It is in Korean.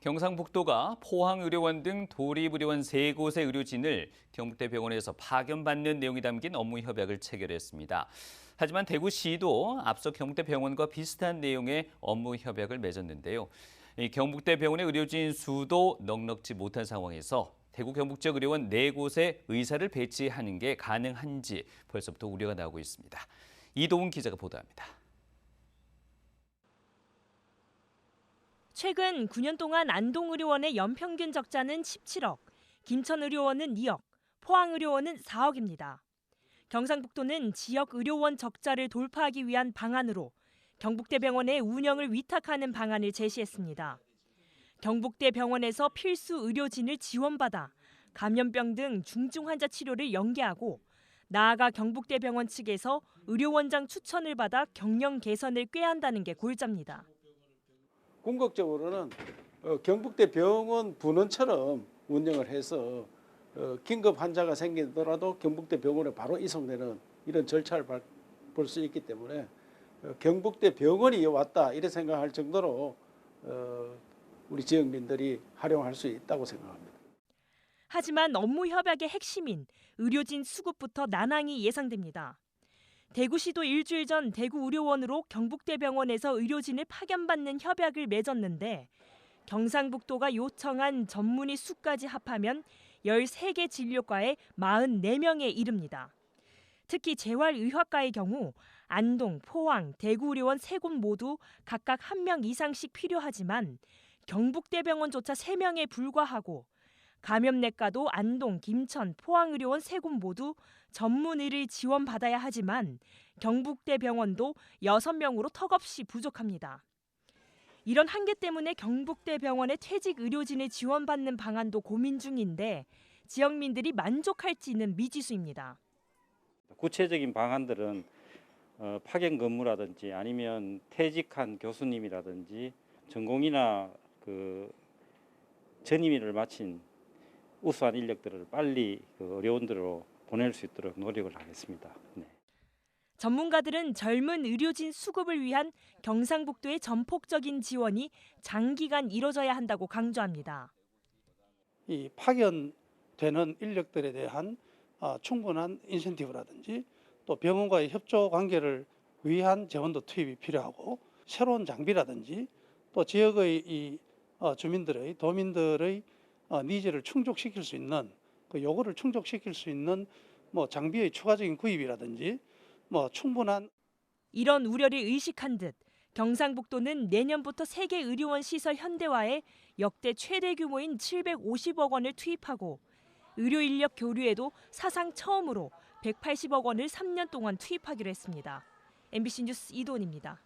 경상북도가 포항의료원 등 도립의료원 3곳의 의료진을 경북대병원에서 파견받는 내용이 담긴 업무 협약을 체결했습니다. 하지만 대구시도 앞서 경북대병원과 비슷한 내용의 업무 협약을 맺었는데요. 경북대병원의 의료진 수도 넉넉지 못한 상황에서 대구 경북 지역 의료원 4곳에 의사를 배치하는 게 가능한지 벌써부터 우려가 나오고 있습니다. 이도훈 기자가 보도합니다. 최근 9년 동안 안동의료원의 연평균 적자는 17억, 김천의료원은 2억, 포항의료원은 4억입니다. 경상북도는 지역 의료원 적자를 돌파하기 위한 방안으로 경북대병원의 운영을 위탁하는 방안을 제시했습니다. 경북대병원에서 필수 의료진을 지원받아 감염병 등 중증 환자 치료를 연계하고 나아가 경북대병원 측에서 의료원장 추천을 받아 경영 개선을 꾀한다는 게 골자입니다. 궁극적으로는 경북대 병원 분원처럼 운영을 해서 긴급 환자가 생기더라도 경북대 병원에 바로 이송되는 이런 절차를 볼 수 있기 때문에 경북대 병원이 왔다 이렇게 생각할 정도로 우리 지역민들이 활용할 수 있다고 생각합니다. 하지만 업무 협약의 핵심인 의료진 수급부터 난항이 예상됩니다. 대구시도 일주일 전 대구의료원으로 경북대병원에서 의료진을 파견받는 협약을 맺었는데 경상북도가 요청한 전문의 수까지 합하면 13개 진료과에 44명에 이릅니다. 특히 재활의학과의 경우 안동, 포항, 대구의료원 3곳 모두 각각 1명 이상씩 필요하지만 경북대병원조차 3명에 불과하고 감염내과도 안동, 김천, 포항의료원 3곳 모두 전문의를 지원받아야 하지만 경북대병원도 6명으로 턱없이 부족합니다. 이런 한계 때문에 경북대병원의 퇴직 의료진을 지원받는 방안도 고민 중인데 지역민들이 만족할지는 미지수입니다. 구체적인 방안들은 파견 근무라든지 아니면 퇴직한 교수님이라든지 전공이나 전임의를 마친 우수한 인력들을 빨리 의료원들로 보낼 수 있도록 노력을 하겠습니다. 네. 전문가들은 젊은 의료진 수급을 위한 경상북도의 전폭적인 지원이 장기간 이뤄져야 한다고 강조합니다. 이 파견되는 인력들에 대한 충분한 인센티브라든지 또 병원과의 협조 관계를 위한 재원도 투입이 필요하고 새로운 장비라든지 또 지역의 이 주민들의 도민들의 니즈를 충족시킬 수 있는 그 요구를 충족시킬 수 있는 장비의 추가적인 구입이라든지 충분한 이런 우려를 의식한 듯 경상북도는 내년부터 세계 의료원 시설 현대화에 역대 최대 규모인 750억 원을 투입하고 의료 인력 교류에도 사상 처음으로 180억 원을 3년 동안 투입하기로 했습니다. MBC 뉴스 이도훈입니다.